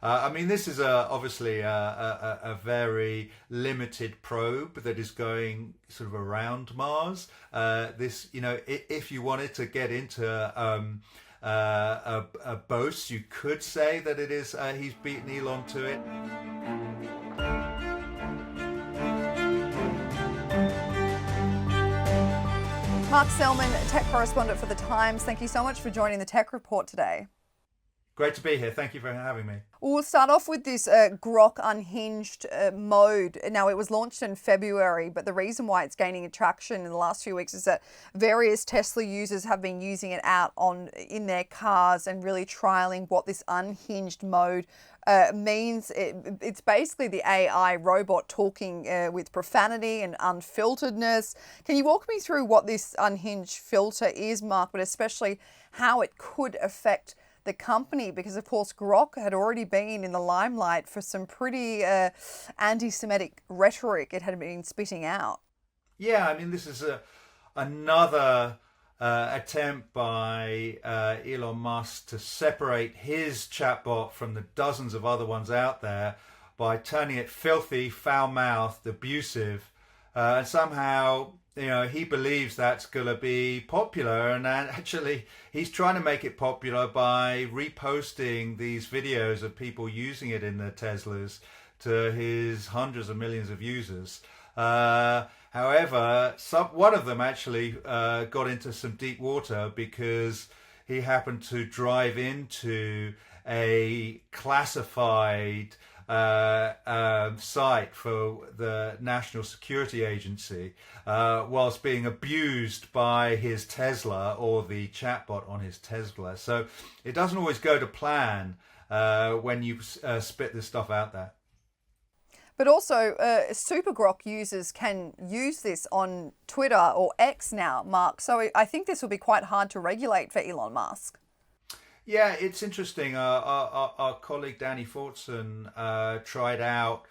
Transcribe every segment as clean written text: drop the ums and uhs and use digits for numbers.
I mean, this is obviously a very limited probe that is going sort of around Mars. This, if you wanted to get into a boast, you could say that it is he's beaten Elon to it. Mark Sellman, tech correspondent for The Times. Thank you so much for joining the Tech Report today. Great to be here. Thank you for having me. We'll start off with this Grok unhinged mode. Now, it was launched in February, but the reason why it's gaining traction in the last few weeks is that various Tesla users have been using it out in their cars and really trialing what this unhinged mode means. It's basically the AI robot talking with profanity and unfilteredness. Can you walk me through what this unhinged filter is, Mark, but especially how it could affect the company? Because, of course, Grok had already been in the limelight for some pretty anti-Semitic rhetoric it had been spitting out. Yeah, I mean, this is another attempt by Elon Musk to separate his chatbot from the dozens of other ones out there by turning it filthy, foul-mouthed, abusive, and somehow he believes that's going to be popular, and actually he's trying to make it popular by reposting these videos of people using it in their Teslas to his hundreds of millions of users. However, one of them actually got into some deep water because he happened to drive into a classified site for the National Security Agency whilst being abused by his Tesla or the chatbot on his Tesla. So it doesn't always go to plan when you spit this stuff out there. But also, Super Grok users can use this on Twitter or X now, Mark. So I think this will be quite hard to regulate for Elon Musk. Yeah, it's interesting. Our colleague Danny Fortson tried out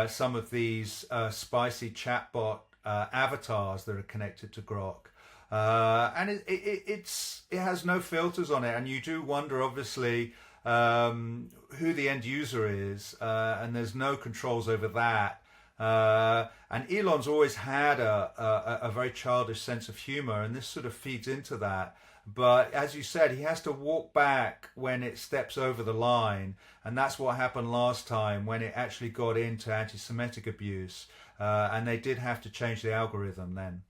some of these spicy chatbot avatars that are connected to Grok. And it has no filters on it. And you do wonder, obviously, who the end user is. And there's no controls over that. And Elon's always had a very childish sense of humor. And this sort of feeds into that. But as you said, he has to walk back when it steps over the line. And that's what happened last time when it actually got into anti-Semitic abuse. And they did have to change the algorithm then.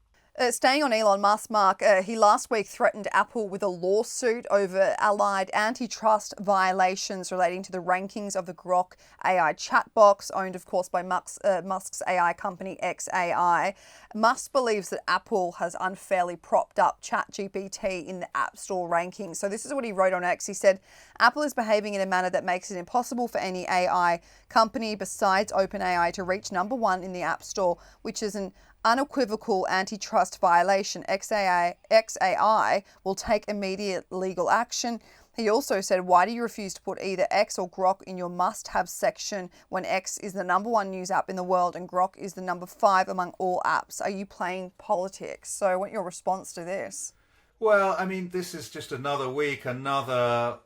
Staying on Elon Musk, Mark, he last week threatened Apple with a lawsuit over allied antitrust violations relating to the rankings of the Grok AI chat box, owned, of course, by Musk's AI company xAI. Musk believes that Apple has unfairly propped up ChatGPT in the App Store rankings. So this is what he wrote on X. He said, Apple is behaving in a manner that makes it impossible for any AI company besides OpenAI to reach number one in the App Store, which is an unequivocal antitrust violation. xAI will take immediate legal action. He also said, why do you refuse to put either X or Grok in your must-have section when X is the number one news app in the world and Grok is the number 5 among all apps? Are you playing politics? So I want your response to this. Well, I mean, this is just another week, another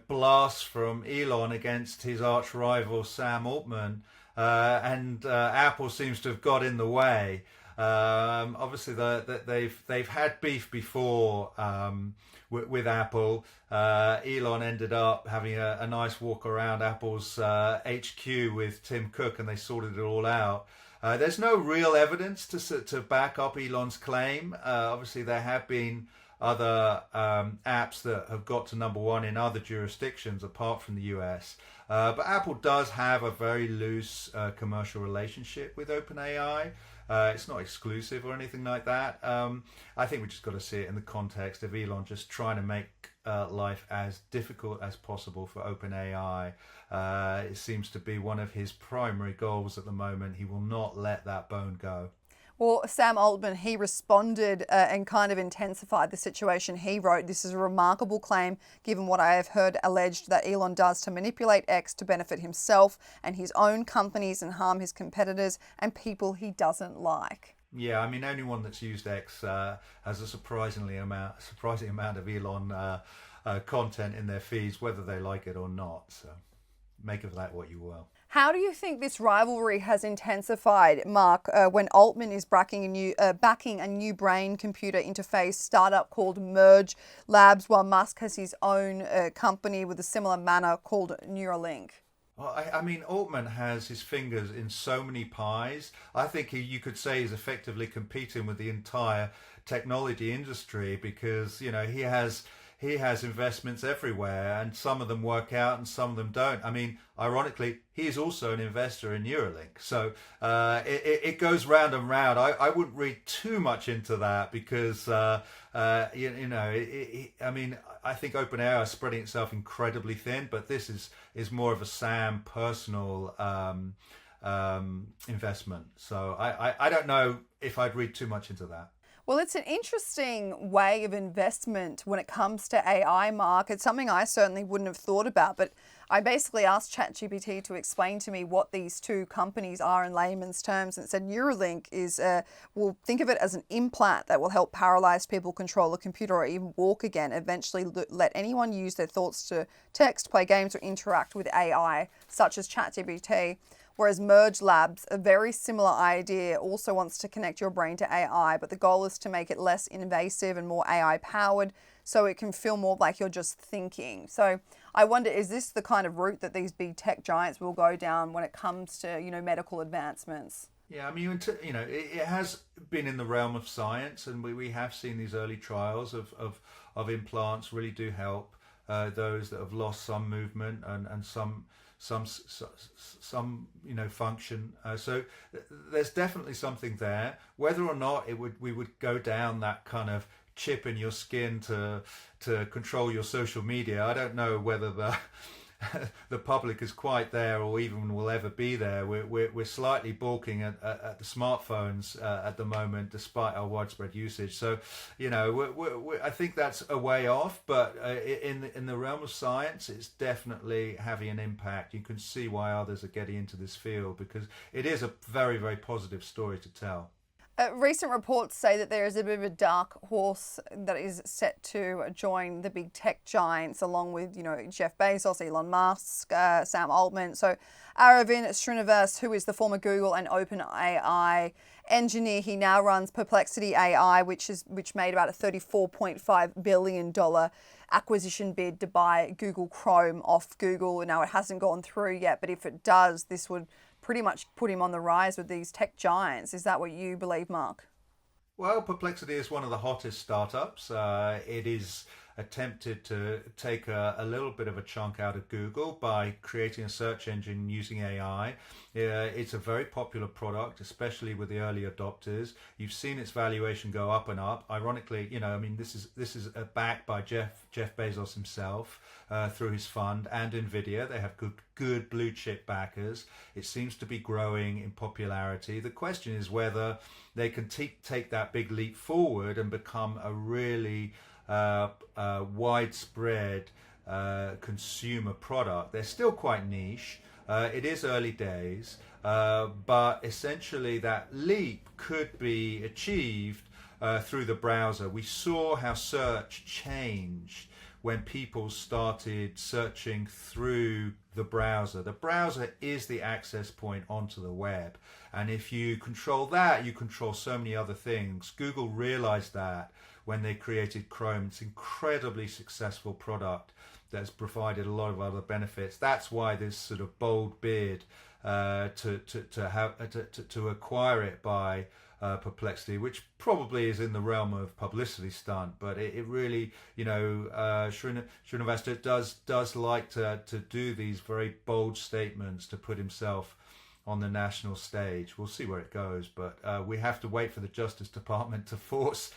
blast from Elon against his arch rival Sam Altman. And Apple seems to have got in the way. Obviously, they've had beef before with Apple. Elon ended up having a nice walk around Apple's HQ with Tim Cook, and they sorted it all out. There's no real evidence to back up Elon's claim. Obviously, there have been other apps that have got to number one in other jurisdictions apart from the US. But Apple does have a very loose commercial relationship with OpenAI. It's not exclusive or anything like that. I think we just got to see it in the context of Elon just trying to make life as difficult as possible for OpenAI. It seems to be one of his primary goals at the moment. He will not let that bone go. Well, Sam Altman, he responded and kind of intensified the situation. He wrote, this is a remarkable claim given what I have heard alleged that Elon does to manipulate X to benefit himself and his own companies and harm his competitors and people he doesn't like. Yeah, I mean, anyone that's used X has a surprising amount of Elon content in their feeds, whether they like it or not. So. make of that what you will. How do you think this rivalry has intensified, Mark, when Altman is backing a new brain computer interface startup called Merge Labs, while Musk has his own company with a similar manner called Neuralink? Well, I mean, Altman has his fingers in so many pies. I think you could say he's effectively competing with the entire technology industry because, he has investments everywhere, and some of them work out and some of them don't. I mean, ironically, he's also an investor in Neuralink. So it goes round and round. I wouldn't read too much into that because, I mean, I think OpenAI is spreading itself incredibly thin, but this is more of a Sam personal investment. So I don't know if I'd read too much into that. Well, it's an interesting way of investment when it comes to AI, Mark. It's something I certainly wouldn't have thought about, but I basically asked ChatGPT to explain to me what these two companies are in layman's terms, and it said Neuralink is, we'll think of it as an implant that will help paralyzed people control a computer or even walk again, eventually let anyone use their thoughts to text, play games, or interact with AI, such as ChatGPT. Whereas Merge Labs, a very similar idea, also wants to connect your brain to AI, but the goal is to make it less invasive and more AI powered so it can feel more like you're just thinking. So I wonder, is this the kind of route that these big tech giants will go down when it comes to, medical advancements? Yeah, I mean, it has been in the realm of science, and we have seen these early trials of implants really do help those that have lost some movement and some function. So there's definitely something there. Whether or not we would go down that kind of chip in your skin to control your social media, I don't know whether the public is quite there or even will ever be there. We're slightly balking at the smartphones at the moment, despite our widespread usage. So, I think that's a way off. But in the realm of science, it's definitely having an impact. You can see why others are getting into this field because it is a very, very positive story to tell. Recent reports say that there is a bit of a dark horse that is set to join the big tech giants, along with, Jeff Bezos, Elon Musk, Sam Altman. So Aravind Srinivas, who is the former Google and OpenAI engineer, he now runs Perplexity AI, which made about a $34.5 billion acquisition bid to buy Google Chrome off Google. Now, it hasn't gone through yet, but if it does, this would pretty much put him on the rise with these tech giants. Is that what you believe, Mark? Well, Perplexity is one of the hottest startups. It is attempted to take a little bit of a chunk out of Google by creating a search engine using AI. It's a very popular product, especially with the early adopters. You've seen its valuation go up and up. Ironically, this is backed by Jeff Bezos himself through his fund and Nvidia. They have good blue chip backers. It seems to be growing in popularity. The question is whether they can take that big leap forward and become a really widespread consumer product. They're still quite niche. It is early days, but essentially that leap could be achieved through the browser. We saw how search changed when people started searching through the browser. The browser is the access point onto the web. And if you control that, you control so many other things. Google realized that when they created Chrome. It's an incredibly successful product that's provided a lot of other benefits. That's why this sort of bold bid to acquire it by Perplexity, which probably is in the realm of publicity stunt, but it really, Srinivas does like to do these very bold statements to put himself on the national stage. We'll see where it goes, but we have to wait for the Justice Department to force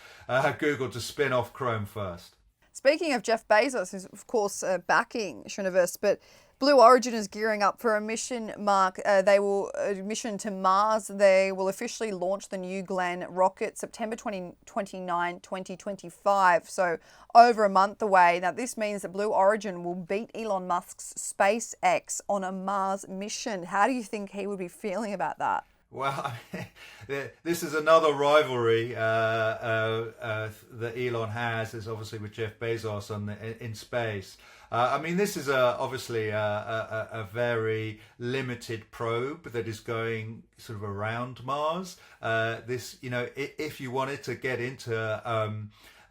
Google to spin off Chrome first. Speaking of Jeff Bezos, who's of course backing Srinivas, but Blue Origin is gearing up for a mission, Mark. They will mission to Mars. They will officially launch the New Glenn rocket September 29, 2025. So over a month away. Now, this means that Blue Origin will beat Elon Musk's SpaceX on a Mars mission. How do you think he would be feeling about that? Well, this is another rivalry that Elon has. Is obviously with Jeff Bezos in space. I mean, this is obviously a very limited probe that is going sort of around Mars. This, if you wanted to get into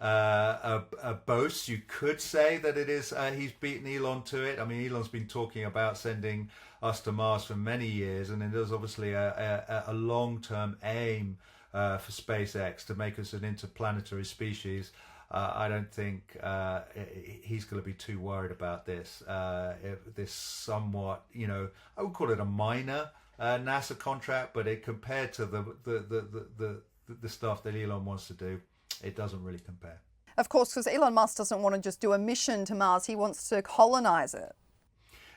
a boast, you could say that it is he's beaten Elon to it. I mean, Elon's been talking about sending us to Mars for many years, and it is obviously a long-term aim for SpaceX to make us an interplanetary species. I don't think he's going to be too worried about this. This somewhat, I would call it a minor NASA contract, but it compared to the stuff that Elon wants to do, it doesn't really compare. Of course, because Elon Musk doesn't want to just do a mission to Mars, he wants to colonize it.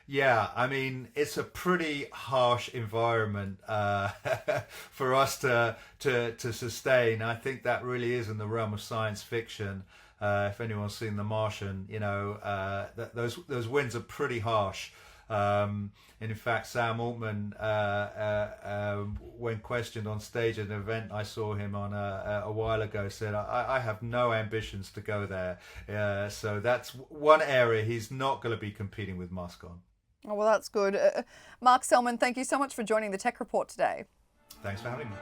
Yeah, I mean, it's a pretty harsh environment for us to sustain. I think that really is in the realm of science fiction. If anyone's seen The Martian, those winds are pretty harsh. And in fact, Sam Altman, when questioned on stage at an event I saw him on a while ago, said, I have no ambitions to go there. So that's one area he's not going to be competing with Musk on. Oh, well, that's good. Mark Sellman, thank you so much for joining the Tech Report today. Thanks for having me.